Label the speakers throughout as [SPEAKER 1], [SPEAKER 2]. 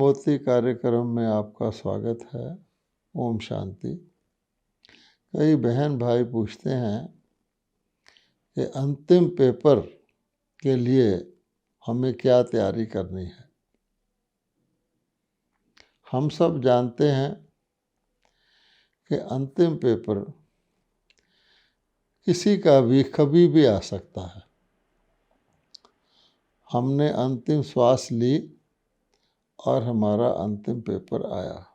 [SPEAKER 1] मोती कार्यक्रम में आपका स्वागत है। ओम शांति। कई बहन भाई पूछते हैं कि अंतिम पेपर के लिए हमें क्या तैयारी करनी है। हम सब जानते हैं कि अंतिम पेपर किसी का भी कभी भी आ सकता है। हमने अंतिम श्वास ली और हमारा अंतिम पेपर आया।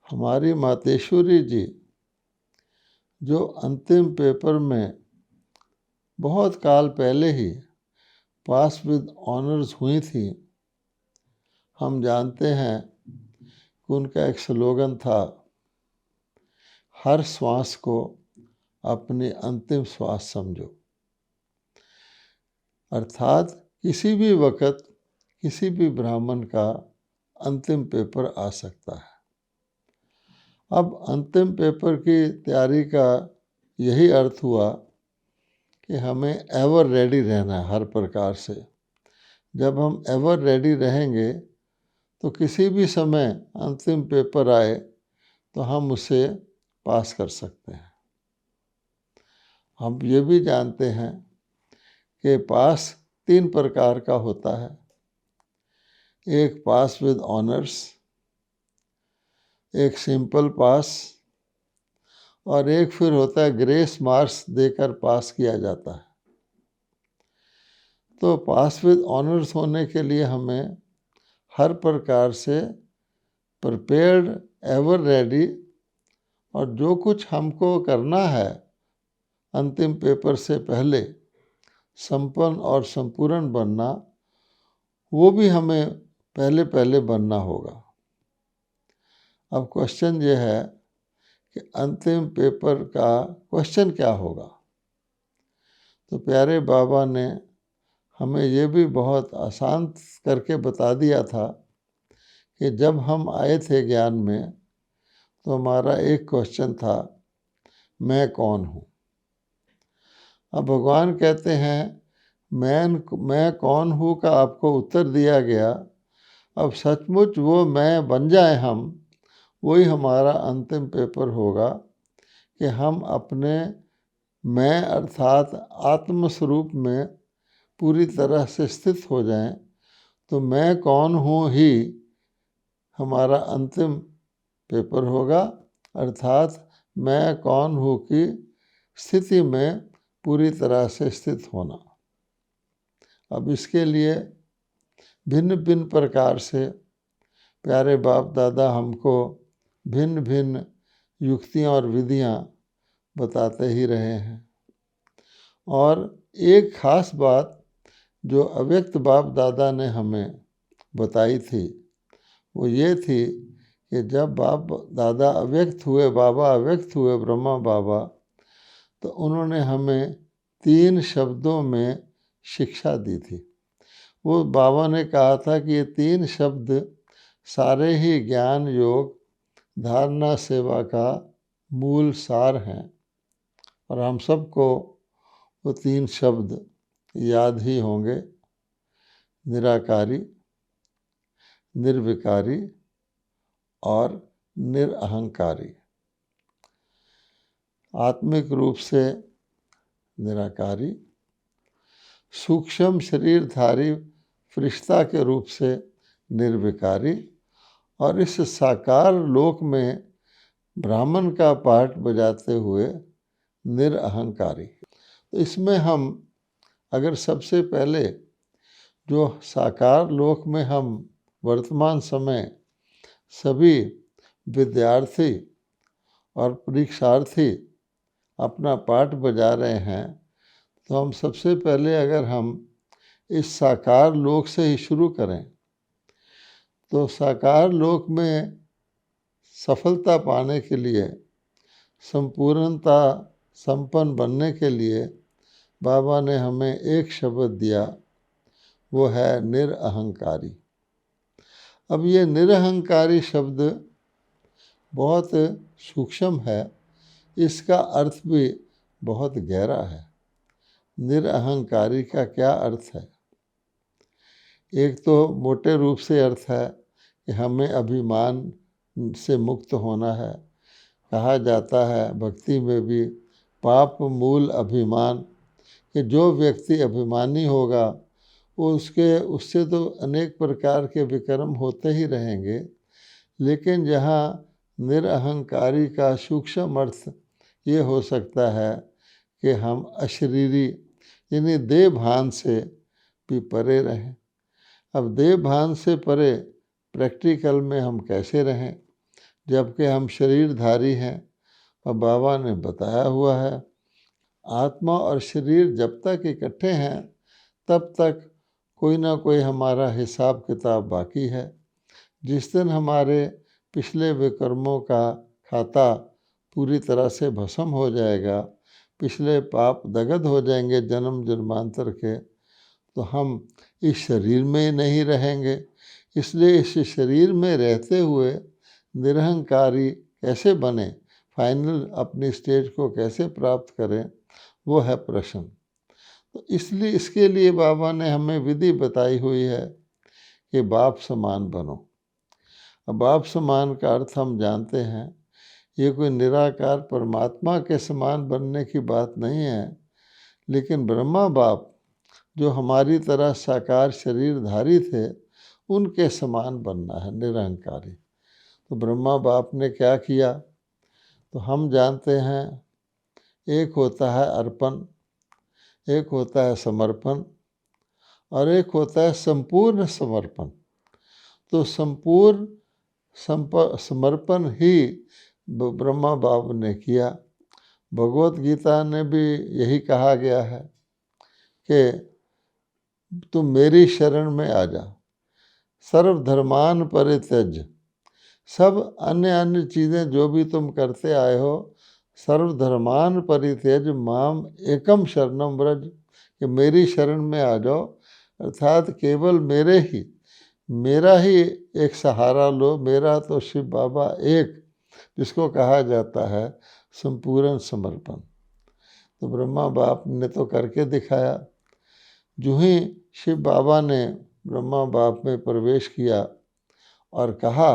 [SPEAKER 1] हमारी मातेश्वरी जी जो अंतिम पेपर में बहुत काल पहले ही पास विद ऑनर्स हुई थी, हम जानते हैं कि उनका एक स्लोगन था, हर श्वास को अपनी अंतिम श्वास समझो। अर्थात किसी भी वक्त किसी भी ब्राह्मण का अंतिम पेपर आ सकता है। अब अंतिम पेपर की तैयारी का यही अर्थ हुआ कि हमें एवर रेडी रहना है हर प्रकार से। जब हम एवर रेडी रहेंगे तो किसी भी समय अंतिम पेपर आए तो हम उसे पास कर सकते हैं। हम ये भी जानते हैं कि पास 3 प्रकार का होता है। एक पास विद ऑनर्स, एक सिंपल पास और एक फिर होता है ग्रेस मार्क्स देकर पास किया जाता है। तो पास विद ऑनर्स होने के लिए हमें हर प्रकार से प्रिपेयर्ड, एवर रेडी, और जो कुछ हमको करना है अंतिम पेपर से पहले संपन्न और संपूर्ण बनना, वो भी हमें पहले पहले बनना होगा। अब क्वेश्चन ये है कि अंतिम पेपर का क्वेश्चन क्या होगा। तो प्यारे बाबा ने हमें ये भी बहुत आसान करके बता दिया था कि जब हम आए थे ज्ञान में तो हमारा एक क्वेश्चन था, मैं कौन हूँ। अब भगवान कहते हैं मैं कौन हूँ का आपको उत्तर दिया गया। अब सचमुच वो मैं बन जाए हम, वही हमारा अंतिम पेपर होगा कि हम अपने मैं अर्थात आत्मस्वरूप में पूरी तरह से स्थित हो जाएं। तो मैं कौन हूँ ही हमारा अंतिम पेपर होगा, अर्थात मैं कौन हूँ की स्थिति में पूरी तरह से स्थित होना। अब इसके लिए भिन्न भिन्न प्रकार से प्यारे बाप दादा हमको भिन्न भिन्न युक्तियाँ और विधियाँ बताते ही रहे हैं। और एक खास बात जो अव्यक्त बाप दादा ने हमें बताई थी वो ये थी कि जब बाप दादा अव्यक्त हुए, बाबा अव्यक्त हुए, ब्रह्मा बाबा, तो उन्होंने हमें 3 शब्दों में शिक्षा दी थी। वो बाबा ने कहा था कि ये 3 शब्द सारे ही ज्ञान योग धारणा सेवा का मूल सार हैं और हम सबको वो 3 शब्द याद ही होंगे, निराकारी, निर्विकारी और निरअहंकारी। आत्मिक रूप से निराकारी, सूक्ष्म शरीरधारी फरिश्ता के रूप से निर्विकारी और इस साकार लोक में ब्राह्मण का पाठ बजाते हुए निरअहंकारी। तो इसमें हम अगर सबसे पहले जो साकार लोक में हम वर्तमान समय सभी विद्यार्थी और परीक्षार्थी अपना पाठ बजा रहे हैं, तो हम सबसे पहले अगर हम इस साकार लोक से ही शुरू करें तो साकार लोक में सफलता पाने के लिए, संपूर्णता संपन्न बनने के लिए बाबा ने हमें एक शब्द दिया, वो है निरअहंकारी। अब ये निरअहंकारी शब्द बहुत सूक्ष्म है, इसका अर्थ भी बहुत गहरा है। निरअहंकारी का क्या अर्थ है? एक तो मोटे रूप से अर्थ है कि हमें अभिमान से मुक्त होना है। कहा जाता है भक्ति में भी, पाप मूल अभिमान, कि जो व्यक्ति अभिमानी होगा वो उससे तो अनेक प्रकार के विकर्म होते ही रहेंगे। लेकिन जहाँ निरअहंकारी का सूक्ष्म अर्थ ये हो सकता है कि हम अशरीरी यानी देह भान से भी परे रहें। अब देह भान से परे प्रैक्टिकल में हम कैसे रहें, जबकि हम शरीरधारी हैं। और बाबा ने बताया हुआ है, आत्मा और शरीर जब तक इकट्ठे हैं तब तक कोई ना कोई हमारा हिसाब किताब बाकी है। जिस दिन हमारे पिछले विकर्मों का खाता पूरी तरह से भस्म हो जाएगा, पिछले पाप दगद हो जाएंगे जन्म जन्मांतर के, तो हम इस शरीर में ही नहीं रहेंगे। इसलिए इस शरीर में रहते हुए निरहंकारी कैसे बने, फाइनल अपनी स्टेज को कैसे प्राप्त करें, वो है प्रश्न। तो इसलिए इसके लिए बाबा ने हमें विधि बताई हुई है कि बाप समान बनो। अब बाप समान का अर्थ हम जानते हैं, ये कोई निराकार परमात्मा के समान बनने की बात नहीं है, लेकिन ब्रह्मा बाप जो हमारी तरह साकार शरीरधारी थे उनके समान बनना है, निरहंकारी। तो ब्रह्मा बाप ने क्या किया, तो हम जानते हैं एक होता है अर्पण, एक होता है समर्पण और एक होता है संपूर्ण समर्पण। तो संपूर्ण समर्पण ही ब्रह्मा बाप ने किया। भगवत गीता ने भी यही कहा गया है कि तुम मेरी शरण में आ जा, सर्वधर्मान परित्यज्य, सब अन्य चीज़ें जो भी तुम करते आए हो, सर्वधर्मान परित्यज्य माम एकम शरणम व्रज, कि मेरी शरण में आ जाओ, अर्थात केवल मेरा ही एक सहारा लो। मेरा तो शिव बाबा एक, जिसको कहा जाता है संपूर्ण समर्पण। तो ब्रह्मा बाप ने तो करके दिखाया। जो ही शिव बाबा ने ब्रह्मा बाप में प्रवेश किया और कहा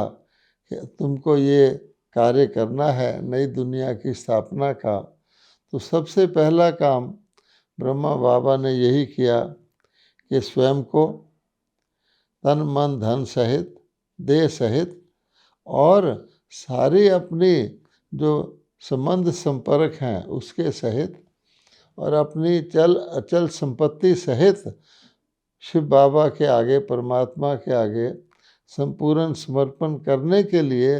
[SPEAKER 1] कि तुमको ये कार्य करना है नई दुनिया की स्थापना का, तो सबसे पहला काम ब्रह्मा बाबा ने यही किया कि स्वयं को तन मन धन सहित, देह सहित और सारी अपनी जो संबंध संपर्क हैं उसके सहित और अपनी चल अचल संपत्ति सहित शिव बाबा के आगे, परमात्मा के आगे संपूर्ण समर्पण करने के लिए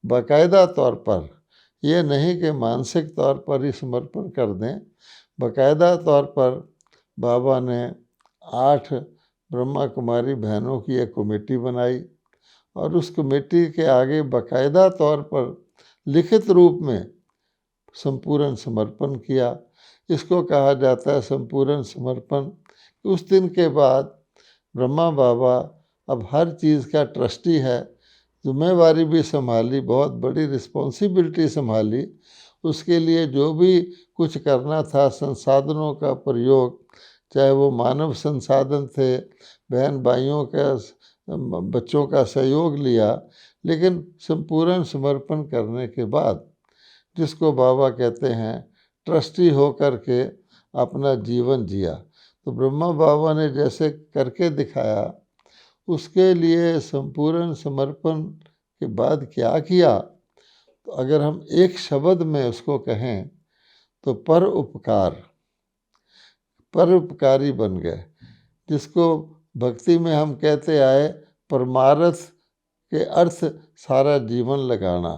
[SPEAKER 1] बाकायदा तौर पर, ये नहीं कि मानसिक तौर पर ही समर्पण कर दें, बाकायदा तौर पर बाबा ने 8 ब्रह्मा कुमारी बहनों की एक कमेटी बनाई और उस कमेटी के आगे बाकायदा तौर पर लिखित रूप में संपूर्ण समर्पण किया। इसको कहा जाता है संपूर्ण समर्पण। उस दिन के बाद ब्रह्मा बाबा अब हर चीज़ का ट्रस्टी है, जिम्मेवारी भी संभाली, बहुत बड़ी रिस्पॉन्सिबिलिटी संभाली। उसके लिए जो भी कुछ करना था, संसाधनों का प्रयोग, चाहे वो मानव संसाधन थे, बहन भाइयों का, बच्चों का सहयोग लिया, लेकिन संपूर्ण समर्पण करने के बाद, जिसको बाबा कहते हैं ट्रस्टी हो करके अपना जीवन जिया। तो ब्रह्मा बाबा ने जैसे करके दिखाया, उसके लिए संपूर्ण समर्पण के बाद क्या किया, तो अगर हम एक शब्द में उसको कहें तो परोपकारी बन गए, जिसको भक्ति में हम कहते आए परमार्थ के अर्थ सारा जीवन लगाना।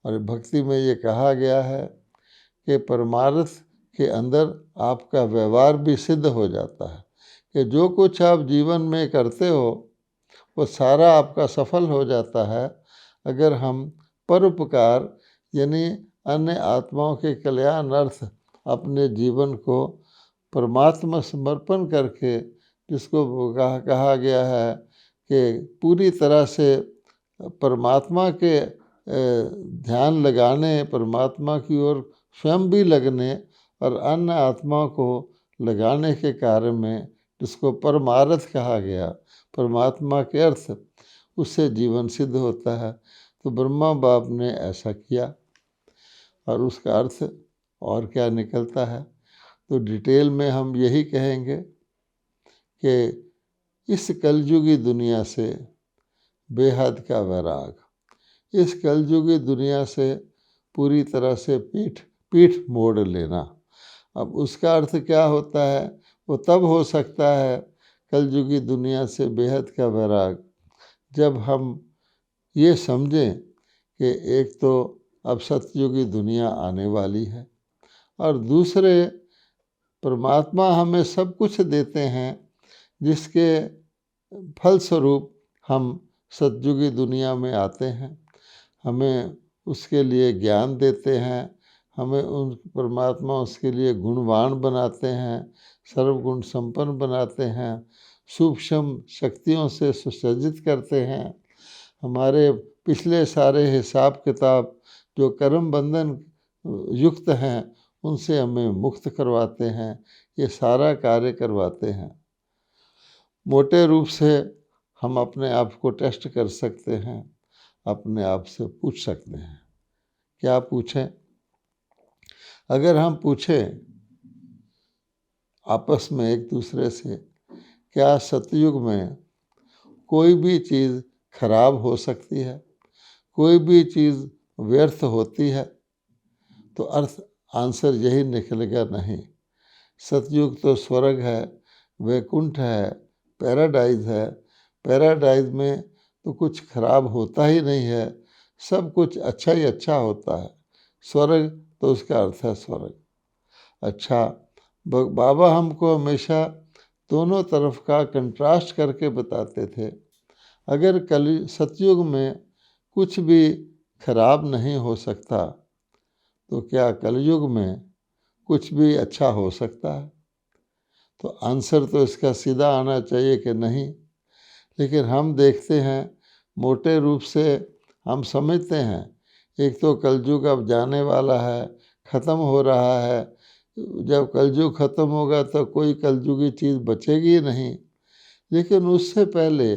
[SPEAKER 1] और भक्ति में ये कहा गया है कि परमार्थ के अंदर आपका व्यवहार भी सिद्ध हो जाता है, कि जो कुछ आप जीवन में करते हो वो सारा आपका सफल हो जाता है अगर हम परोपकार यानी अन्य आत्माओं के कल्याण अर्थ अपने जीवन को परमात्मा समर्पण करके, जिसको कहा गया है कि पूरी तरह से परमात्मा के ध्यान लगाने, परमात्मा की ओर स्वयं भी लगने और अन्य आत्मा को लगाने के कार्य में जिसको परमार्थ कहा गया, परमात्मा के अर्थ, उससे जीवन सिद्ध होता है। तो ब्रह्मा बाप ने ऐसा किया और उसका अर्थ और क्या निकलता है, तो डिटेल में हम यही कहेंगे कि इस कलयुगी दुनिया से बेहद का वैराग, इस कलयुगी दुनिया से पूरी तरह से पीठ मोड़ लेना। अब उसका अर्थ क्या होता है, वो तब हो सकता है कलयुगी दुनिया से बेहद का वैराग, जब हम ये समझें कि एक तो अब सतयुगी दुनिया आने वाली है और दूसरे परमात्मा हमें सब कुछ देते हैं, जिसके फलस्वरूप हम सतयुगी दुनिया में आते हैं। हमें उसके लिए ज्ञान देते हैं, हमें उन परमात्मा उसके लिए गुणवान बनाते हैं, सर्वगुण संपन्न बनाते हैं, सूक्ष्म शक्तियों से सुसज्जित करते हैं। हमारे पिछले सारे हिसाब किताब जो कर्म बंधन युक्त हैं, उनसे हमें मुक्त करवाते हैं, ये सारा कार्य करवाते हैं। मोटे रूप से हम अपने आप को टेस्ट कर सकते हैं, अपने आप से पूछ सकते हैं। क्या पूछें? अगर हम पूछें आपस में एक दूसरे से, क्या सतयुग में कोई भी चीज़ खराब हो सकती है, कोई भी चीज़ व्यर्थ होती है, तो आंसर यही निकलेगा, नहीं। सतयुग तो स्वर्ग है, वैकुंठ है, पैराडाइज है। पैराडाइज में तो कुछ खराब होता ही नहीं है, सब कुछ अच्छा ही अच्छा होता है। स्वर्ग तो उसका अर्थ है स्वर्ग। अच्छा, बाबा हमको हमेशा दोनों तरफ का कंट्रास्ट करके बताते थे। अगर सतयुग में कुछ भी खराब नहीं हो सकता, तो क्या कलयुग में कुछ भी अच्छा हो सकता है? तो आंसर तो इसका सीधा आना चाहिए कि नहीं। लेकिन हम देखते हैं, मोटे रूप से हम समझते हैं, एक तो कलयुग अब जाने वाला है, ख़त्म हो रहा है। जब कलयुग ख़त्म होगा तो कोई कलयुगी चीज़ बचेगी ही नहीं। लेकिन उससे पहले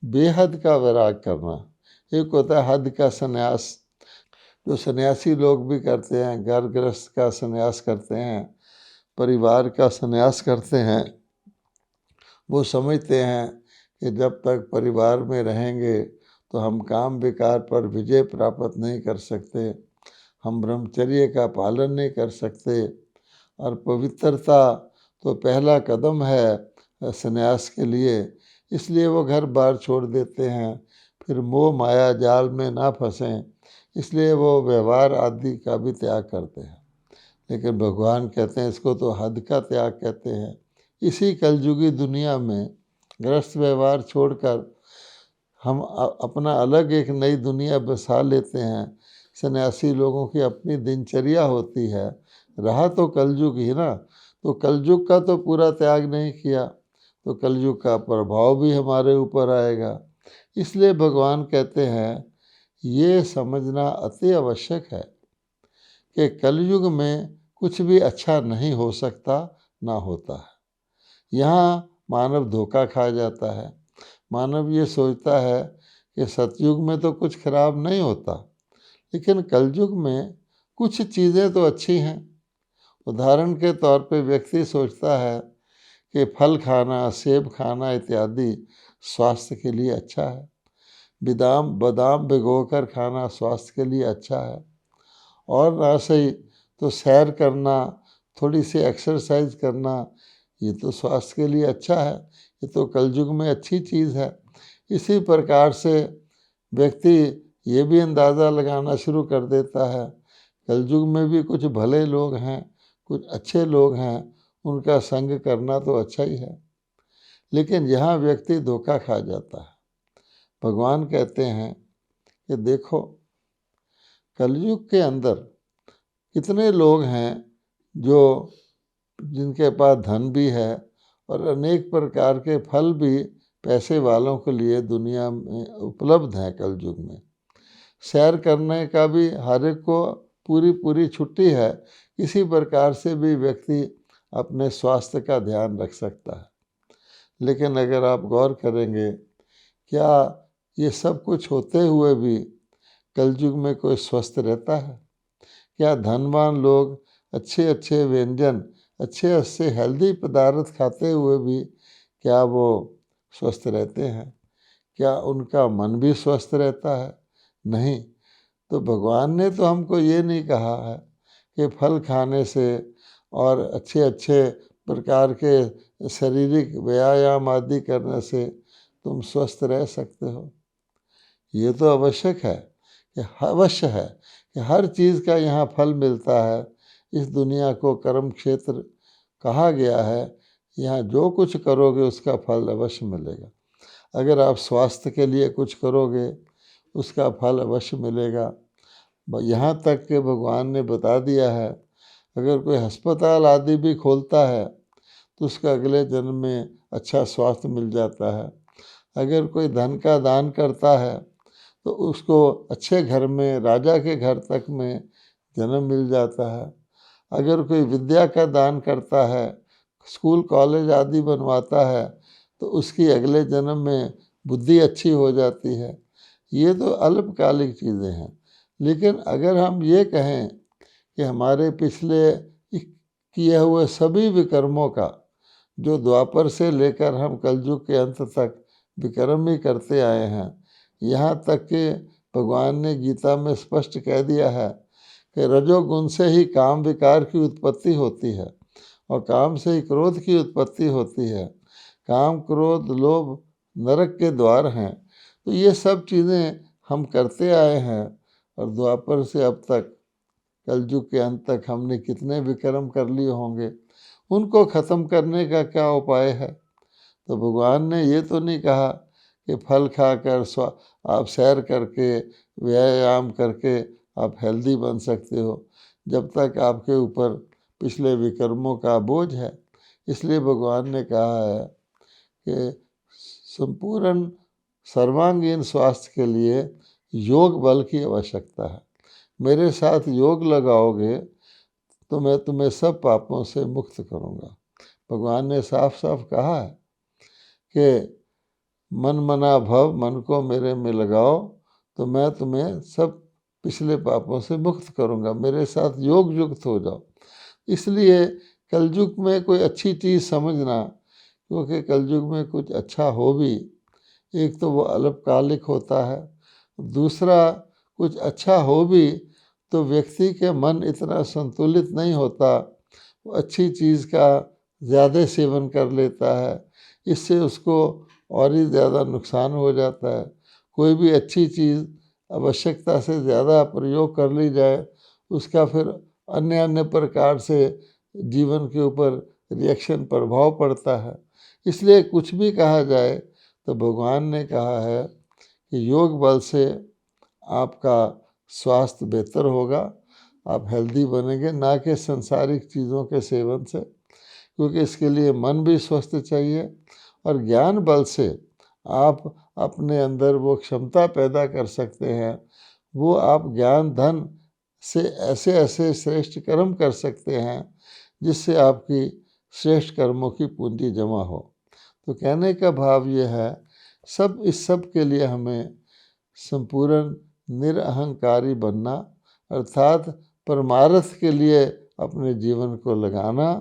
[SPEAKER 1] बेहद का वैराग करना। एक होता है हद का संन्यास, जो सन्यासी लोग भी करते हैं, घर गृहस्थ का संन्यास करते हैं, परिवार का संन्यास करते हैं। वो समझते हैं कि जब तक परिवार में रहेंगे तो हम काम विकार पर विजय प्राप्त नहीं कर सकते, हम ब्रह्मचर्य का पालन नहीं कर सकते, और पवित्रता तो पहला कदम है संन्यास के लिए। इसलिए वो घर बार छोड़ देते हैं, फिर मोह माया जाल में ना फंसें, इसलिए वो व्यवहार आदि का भी त्याग करते हैं। लेकिन भगवान कहते हैं इसको तो हद का त्याग कहते हैं। इसी कलयुगी दुनिया में गृहस्थ व्यवहार छोड़कर हम अपना अलग एक नई दुनिया बसा लेते हैं। सन्यासी लोगों की अपनी दिनचर्या होती है। रहा तो कलयुग ही ना, तो कलयुग का तो पूरा त्याग नहीं किया, तो कलयुग का प्रभाव भी हमारे ऊपर आएगा। इसलिए भगवान कहते हैं ये समझना अति आवश्यक है कि कलयुग में कुछ भी अच्छा नहीं हो सकता, ना होता है। यहाँ मानव धोखा खा जाता है। मानव ये सोचता है कि सतयुग में तो कुछ खराब नहीं होता, लेकिन कलयुग में कुछ चीज़ें तो अच्छी हैं। उदाहरण के तौर पे व्यक्ति सोचता है कि फल खाना, सेब खाना इत्यादि स्वास्थ्य के लिए अच्छा है। बादाम भिगोकर खाना स्वास्थ्य के लिए अच्छा है। और ना सही तो सैर करना, थोड़ी सी एक्सरसाइज करना, ये तो स्वास्थ्य के लिए अच्छा है। ये तो कलयुग में अच्छी चीज़ है। इसी प्रकार से व्यक्ति ये भी अंदाज़ा लगाना शुरू कर देता है, कलयुग में भी कुछ भले लोग हैं, कुछ अच्छे लोग हैं, उनका संग करना तो अच्छा ही है। लेकिन यहाँ व्यक्ति धोखा खा जाता है। भगवान कहते हैं कि देखो, कलयुग के अंदर कितने लोग हैं जो जिनके पास धन भी है और अनेक प्रकार के फल भी पैसे वालों के लिए दुनिया में उपलब्ध हैं। कलयुग में सैर करने का भी हर एक को पूरी पूरी छुट्टी है। किसी प्रकार से भी व्यक्ति अपने स्वास्थ्य का ध्यान रख सकता है। लेकिन अगर आप गौर करेंगे, क्या ये सब कुछ होते हुए भी कलयुग में कोई स्वस्थ रहता है? क्या धनवान लोग अच्छे अच्छे व्यंजन, अच्छे अच्छे हेल्दी पदार्थ खाते हुए भी क्या वो स्वस्थ रहते हैं? क्या उनका मन भी स्वस्थ रहता है? नहीं। तो भगवान ने तो हमको ये नहीं कहा है कि फल खाने से और अच्छे अच्छे प्रकार के शारीरिक व्यायाम आदि करने से तुम स्वस्थ रह सकते हो। ये तो आवश्यक है कि अवश्य है कि हर चीज़ का यहाँ फल मिलता है। इस दुनिया को कर्म क्षेत्र कहा गया है। यहाँ जो कुछ करोगे उसका फल अवश्य मिलेगा। अगर आप स्वास्थ्य के लिए कुछ करोगे उसका फल अवश्य मिलेगा। यहाँ तक कि भगवान ने बता दिया है, अगर कोई अस्पताल आदि भी खोलता है तो उसका अगले जन्म में अच्छा स्वास्थ्य मिल जाता है। अगर कोई धन का दान करता है तो उसको अच्छे घर में, राजा के घर तक में जन्म मिल जाता है। अगर कोई विद्या का दान करता है, स्कूल कॉलेज आदि बनवाता है, तो उसकी अगले जन्म में बुद्धि अच्छी हो जाती है। ये तो अल्पकालिक चीज़ें हैं। लेकिन अगर हम ये कहें कि हमारे पिछले किए हुए सभी विकर्मों का, जो द्वापर से लेकर हम कलयुग के अंत तक विकर्म ही करते आए हैं, यहाँ तक कि भगवान ने गीता में स्पष्ट कह दिया है कि रजोगुण से ही काम विकार की उत्पत्ति होती है और काम से ही क्रोध की उत्पत्ति होती है। काम, क्रोध, लोभ नरक के द्वार हैं। तो ये सब चीज़ें हम करते आए हैं और द्वापर से अब तक कलयुग के अंत तक हमने कितने विक्रम कर लिए होंगे। उनको ख़त्म करने का क्या उपाय है? तो भगवान ने ये तो नहीं कहा कि फल खाकर आप सैर करके, व्यायाम करके आप हेल्दी बन सकते हो, जब तक आपके ऊपर पिछले विकर्मों का बोझ है। इसलिए भगवान ने कहा है कि संपूर्ण सर्वांगीण स्वास्थ्य के लिए योग बल की आवश्यकता है। मेरे साथ योग लगाओगे तो मैं तुम्हें सब पापों से मुक्त करूँगा। भगवान ने साफ साफ कहा है कि मन मना भव, मन को मेरे में लगाओ तो मैं तुम्हें सब पिछले पापों से मुक्त करूँगा। मेरे साथ योग युक्त हो जाओ। इसलिए कलयुग में कोई अच्छी चीज़ समझना, क्योंकि कलयुग में कुछ अच्छा हो भी, एक तो वो अल्पकालिक होता है, दूसरा कुछ अच्छा हो भी तो व्यक्ति के मन इतना संतुलित नहीं होता, वो अच्छी चीज़ का ज़्यादा सेवन कर लेता है, इससे उसको और ही ज़्यादा नुकसान हो जाता है। कोई भी अच्छी चीज़ आवश्यकता से ज़्यादा प्रयोग कर ली जाए, उसका फिर अन्य अन्य प्रकार से जीवन के ऊपर रिएक्शन प्रभाव पड़ता है। इसलिए कुछ भी कहा जाए तो भगवान ने कहा है कि योग बल से आपका स्वास्थ्य बेहतर होगा, आप हेल्दी बनेंगे, ना कि संसारिक चीज़ों के सेवन से, क्योंकि इसके लिए मन भी स्वस्थ चाहिए। और ज्ञान बल से आप अपने अंदर वो क्षमता पैदा कर सकते हैं, वो आप ज्ञान धन से ऐसे ऐसे श्रेष्ठ कर्म कर सकते हैं जिससे आपकी श्रेष्ठ कर्मों की पूंजी जमा हो। तो कहने का भाव ये है, इस सब के लिए हमें संपूर्ण निरअहंकारी बनना, अर्थात परमार्थ के लिए अपने जीवन को लगाना,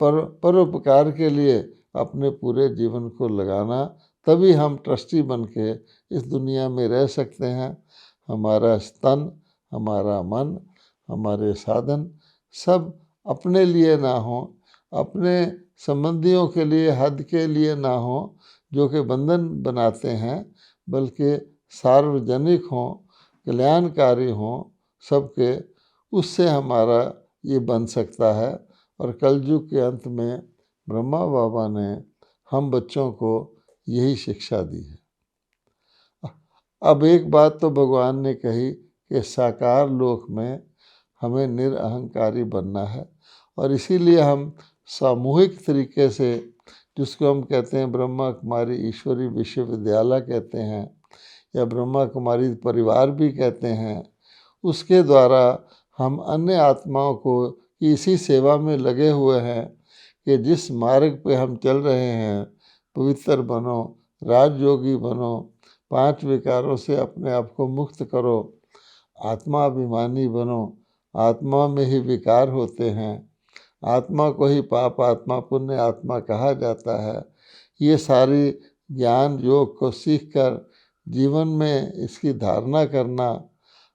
[SPEAKER 1] परोपकार के लिए अपने पूरे जीवन को लगाना, तभी हम ट्रस्टी बन के इस दुनिया में रह सकते हैं। हमारा तन, हमारा मन, हमारे साधन सब अपने लिए ना हो, अपने संबंधियों के लिए, हद के लिए ना हो जो कि बंधन बनाते हैं, बल्कि सार्वजनिक हों, कल्याणकारी हों सबके, उससे हमारा ये बन सकता है। और कलयुग के अंत में ब्रह्मा बाबा ने हम बच्चों को यही शिक्षा दी है। अब एक बात तो भगवान ने कही कि साकार लोक में हमें निरअहंकारी बनना है, और इसीलिए हम सामूहिक तरीके से, जिसको हम कहते हैं ब्रह्मा कुमारी ईश्वरी विश्वविद्यालय कहते हैं, या ब्रह्मा कुमारी परिवार भी कहते हैं, उसके द्वारा हम अन्य आत्माओं को इसी सेवा में लगे हुए हैं कि जिस मार्ग पे हम चल रहे हैं पवित्र बनो, राजयोगी बनो, 5 विकारों से अपने आप को मुक्त करो, आत्माभिमानी बनो। आत्मा में ही विकार होते हैं, आत्मा को ही पाप आत्मा पुण्य आत्मा कहा जाता है। ये सारी ज्ञान योग को सीखकर जीवन में इसकी धारणा करना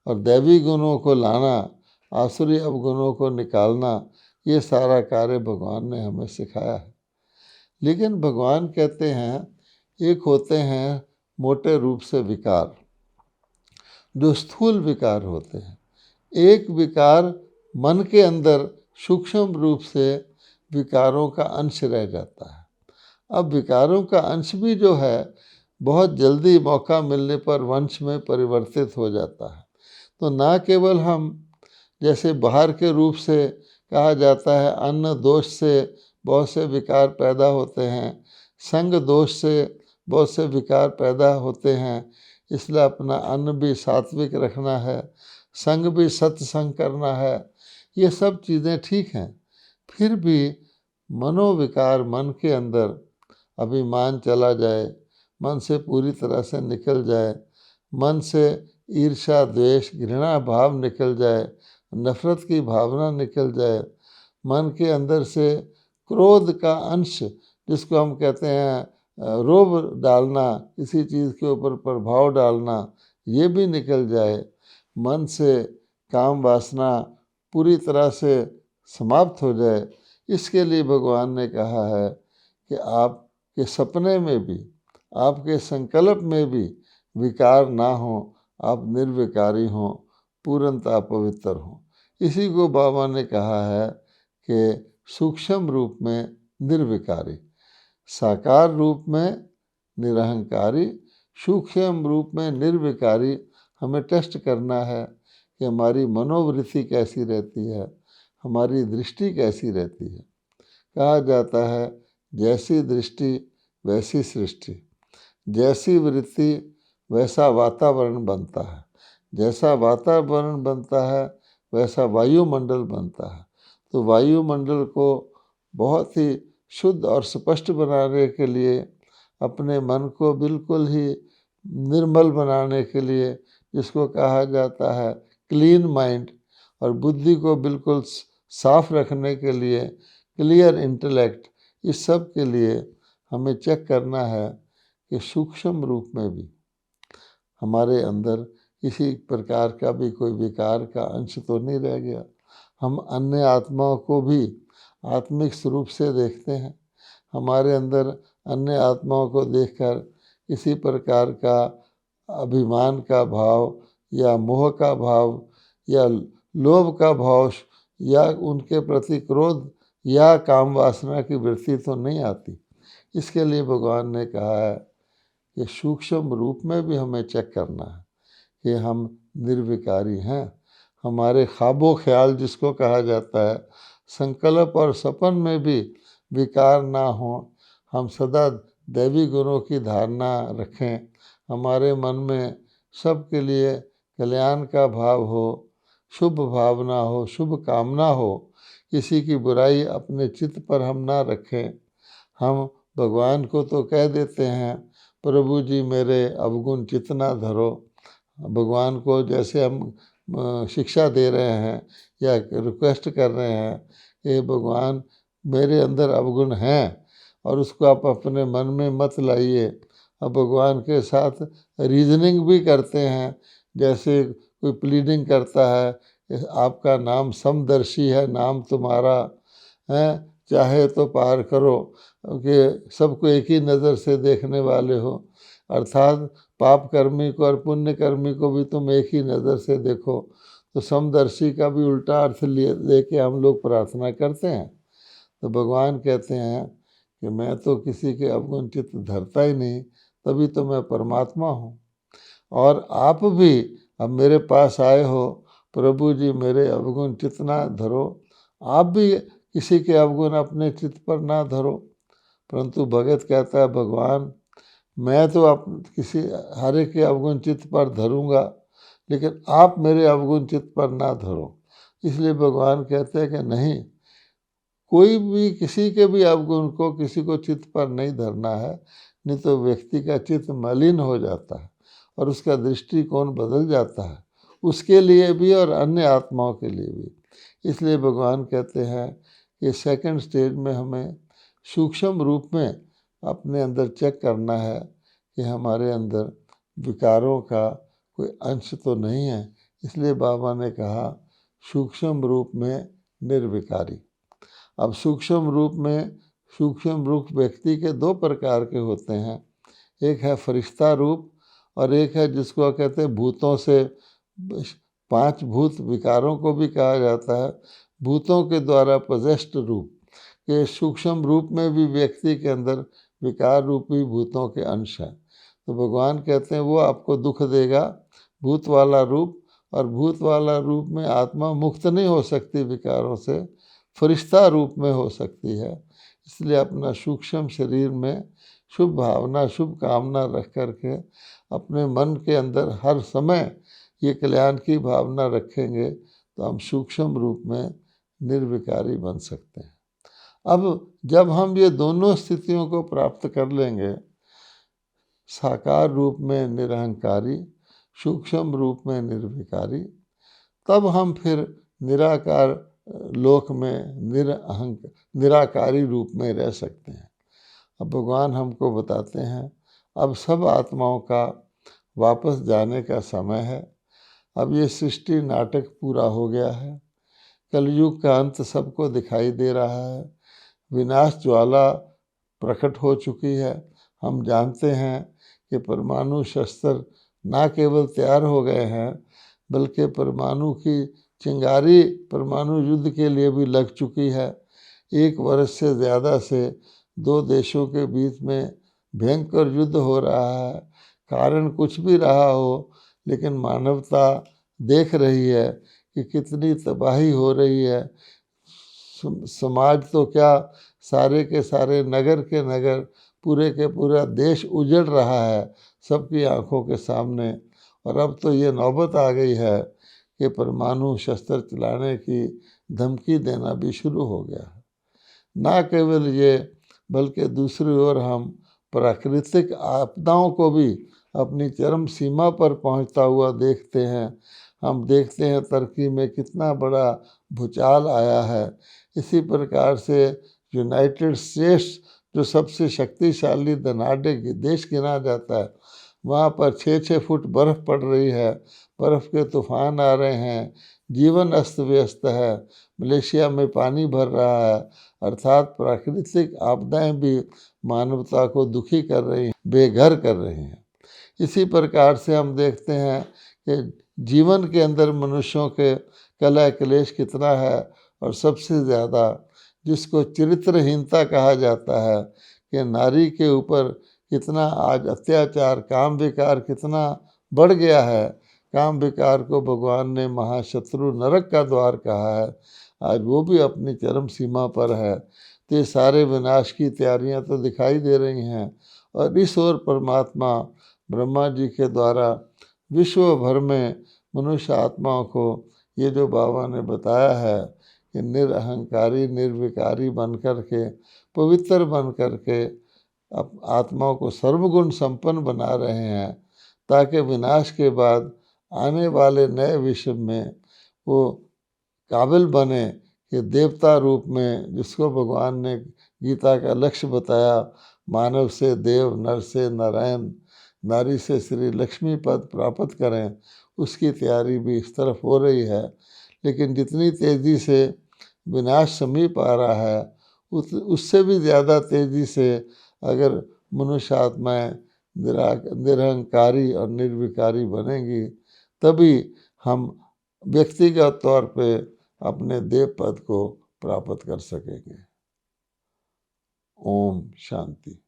[SPEAKER 1] और दैवी गुणों को लाना, आसुरी अवगुणों को निकालना, ये सारा कार्य भगवान ने हमें सिखाया है। लेकिन भगवान कहते हैं एक होते हैं मोटे रूप से विकार, जो स्थूल विकार होते हैं। एक विकार मन के अंदर सूक्ष्म रूप से विकारों का अंश रह जाता है। अब विकारों का अंश भी जो है बहुत जल्दी मौका मिलने पर वंश में परिवर्तित हो जाता है। तो ना केवल हम जैसे बाहर के रूप से कहा जाता है अन्न दोष से बहुत से विकार पैदा होते हैं, संग दोष से बहुत से विकार पैदा होते हैं, इसलिए अपना अन्न भी सात्विक रखना है, संग भी सत्संग करना है। ये सब चीज़ें ठीक हैं। फिर भी मनोविकार मन के अंदर अभिमान चला जाए, मन से पूरी तरह से निकल जाए, मन से ईर्ष्या द्वेष घृणा भाव निकल जाए, नफरत की भावना निकल जाए, मन के अंदर से क्रोध का अंश जिसको हम कहते हैं रोब डालना, किसी चीज़ के ऊपर प्रभाव डालना, ये भी निकल जाए, मन से काम वासना पूरी तरह से समाप्त हो जाए। इसके लिए भगवान ने कहा है कि आपके सपने में भी, आपके संकल्प में भी विकार ना हो, आप निर्विकारी हों, पूर्णतः पवित्र हों। इसी को बाबा ने कहा है कि सूक्ष्म रूप में निर्विकारी, साकार रूप में निरहंकारी, सूक्ष्म रूप में निर्विकारी। हमें टेस्ट करना है कि हमारी मनोवृत्ति कैसी रहती है, हमारी दृष्टि कैसी रहती है। कहा जाता है जैसी दृष्टि वैसी सृष्टि, जैसी वृत्ति वैसा वातावरण बनता है, जैसा वातावरण बनता है वैसा वायुमंडल बनता है। तो वायुमंडल को बहुत ही शुद्ध और स्पष्ट बनाने के लिए, अपने मन को बिल्कुल ही निर्मल बनाने के लिए, जिसको कहा जाता है क्लीन माइंड, और बुद्धि को बिल्कुल साफ रखने के लिए क्लियर इंटेलेक्ट, इस सब के लिए हमें चेक करना है कि सूक्ष्म रूप में भी हमारे अंदर किसी प्रकार का भी कोई विकार का अंश तो नहीं रह गया। हम अन्य आत्माओं को भी आत्मिक स्वरूप से देखते हैं। हमारे अंदर अन्य आत्माओं को देखकर किसी प्रकार का अभिमान का भाव या मोह का भाव या लोभ का भाव या उनके प्रति क्रोध या काम वासना की वृत्ति तो नहीं आती। इसके लिए भगवान ने कहा है कि सूक्ष्म रूप में भी हमें चेक करना है कि हम निर्विकारी हैं। हमारे ख्वाबो ख्याल जिसको कहा जाता है, संकल्प और सपन में भी विकार ना हो। हम सदा दैवी गुणों की धारणा रखें, हमारे मन में सबके लिए कल्याण का भाव हो, शुभ भावना हो, शुभ कामना हो, किसी की बुराई अपने चित्त पर हम ना रखें। हम भगवान को तो कह देते हैं प्रभु जी मेरे अवगुण चित्त ना धरो। भगवान को जैसे हम शिक्षा दे रहे हैं या रिक्वेस्ट कर रहे हैं कि भगवान मेरे अंदर अवगुण हैं और उसको आप अपने मन में मत लाइए। अब भगवान के साथ रीजनिंग भी करते हैं, जैसे कोई प्लीडिंग करता है आपका नाम समदर्शी है, नाम तुम्हारा है, चाहे तो पार करो, कि सबको एक ही नज़र से देखने वाले हो। अर्थात पाप कर्मी को और पुण्य कर्मी को भी तुम एक ही नज़र से देखो। तो समदर्शी का भी उल्टा अर्थ लेके हम लोग प्रार्थना करते हैं। तो भगवान कहते हैं कि मैं तो किसी के अवगुण चित्त धरता ही नहीं, तभी तो मैं परमात्मा हूँ। और आप भी अब मेरे पास आए हो, प्रभु जी मेरे अवगुण चित्त ना धरो। आप भी किसी के अवगुण अपने चित्त पर ना धरो। परंतु भगत कहता है भगवान मैं तो किसी हर एक के अवगुण चित्त पर धरूंगा, लेकिन आप मेरे अवगुण चित्त पर ना धरो। इसलिए भगवान कहते हैं कि नहीं, कोई भी किसी के भी अवगुण को किसी को चित्त पर नहीं धरना है, नहीं तो व्यक्ति का चित्त मलिन हो जाता है और उसका दृष्टिकोण बदल जाता है, उसके लिए भी और अन्य आत्माओं के लिए भी। इसलिए भगवान कहते हैं कि सेकंड स्टेज में हमें सूक्ष्म रूप में अपने अंदर चेक करना है कि हमारे अंदर विकारों का कोई अंश तो नहीं है। इसलिए बाबा ने कहा सूक्ष्म रूप में निर्विकारी। अब सूक्ष्म रूप व्यक्ति के दो प्रकार के होते हैं, एक है फरिश्ता रूप और एक है जिसको कहते हैं भूतों से, 5 भूत विकारों को भी कहा जाता है, भूतों के द्वारा पजेस्ट रूप के सूक्ष्म रूप में भी व्यक्ति के अंदर विकार रूपी भूतों के अंश हैं। तो भगवान कहते हैं वो आपको दुख देगा, भूत वाला रूप, और भूत वाला रूप में आत्मा मुक्त नहीं हो सकती विकारों से, फरिश्ता रूप में हो सकती है। इसलिए अपना सूक्ष्म शरीर में शुभ भावना शुभ कामना रख करके अपने मन के अंदर हर समय ये कल्याण की भावना रखेंगे तो हम सूक्ष्म रूप में निर्विकारी बन सकते हैं। अब जब हम ये दोनों स्थितियों को प्राप्त कर लेंगे, साकार रूप में निरहंकारी, सूक्ष्म रूप में निर्विकारी, तब हम फिर निराकार लोक में निराकारी रूप में रह सकते हैं। अब भगवान हमको बताते हैं अब सब आत्माओं का वापस जाने का समय है। अब ये सृष्टि नाटक पूरा हो गया है, कलयुग का अंत सबको दिखाई दे रहा है, विनाश ज्वाला प्रकट हो चुकी है। हम जानते हैं कि परमाणु शस्त्र ना केवल तैयार हो गए हैं बल्कि परमाणु की चिंगारी परमाणु युद्ध के लिए भी लग चुकी है। 1 वर्ष से ज़्यादा से 2 देशों के बीच में भयंकर युद्ध हो रहा है। कारण कुछ भी रहा हो, लेकिन मानवता देख रही है कि कितनी तबाही हो रही है। समाज तो क्या, सारे के सारे नगर के नगर, पूरे के पूरा देश उजड़ रहा है सबकी आंखों के सामने। और अब तो ये नौबत आ गई है कि परमाणु शस्त्र चलाने की धमकी देना भी शुरू हो गया है। ना केवल ये बल्कि दूसरी ओर हम प्राकृतिक आपदाओं को भी अपनी चरम सीमा पर पहुंचता हुआ देखते हैं। हम देखते हैं टर्की में कितना बड़ा भूचाल आया है। इसी प्रकार से यूनाइटेड स्टेट्स जो सबसे शक्तिशाली धनाढ़ देश गिना जाता है, वहाँ पर 6-6 फुट बर्फ़ पड़ रही है, बर्फ़ के तूफान आ रहे हैं, जीवन अस्त व्यस्त है। मलेशिया में पानी भर रहा है, अर्थात प्राकृतिक आपदाएं भी मानवता को दुखी कर रही हैं, बेघर कर रही हैं। इसी प्रकार से हम देखते हैं कि जीवन के अंदर मनुष्यों के कलह क्लेश कितना है, और सबसे ज़्यादा जिसको चरित्रहीनता कहा जाता है कि नारी के ऊपर कितना आज अत्याचार, काम विकार कितना बढ़ गया है। काम विकार को भगवान ने महाशत्रु नरक का द्वार कहा है, आज वो भी अपनी चरम सीमा पर है। तो ये सारे विनाश की तैयारियां तो दिखाई दे रही हैं। और इस ओर परमात्मा ब्रह्मा जी के द्वारा विश्व भर में मनुष्य आत्माओं को ये जो बाबा ने बताया है कि निरअहंकारी निर्विकारी बन कर के, पवित्र बन कर के आत्माओं को सर्वगुण संपन्न बना रहे हैं, ताकि विनाश के बाद आने वाले नए विश्व में वो काबिल बने कि देवता रूप में, जिसको भगवान ने गीता का लक्ष्य बताया, मानव से देव, नर से नारायण, नारी से श्री लक्ष्मी पद प्राप्त करें, उसकी तैयारी भी इस तरफ हो रही है। लेकिन जितनी तेज़ी से विनाश समीप आ रहा है, उससे भी ज़्यादा तेज़ी से अगर मनुष्य आत्माएँ निरहंकारी और निर्विकारी बनेंगी, तभी हम व्यक्तिगत तौर पे अपने देव पद को प्राप्त कर सकेंगे। ओम शांति।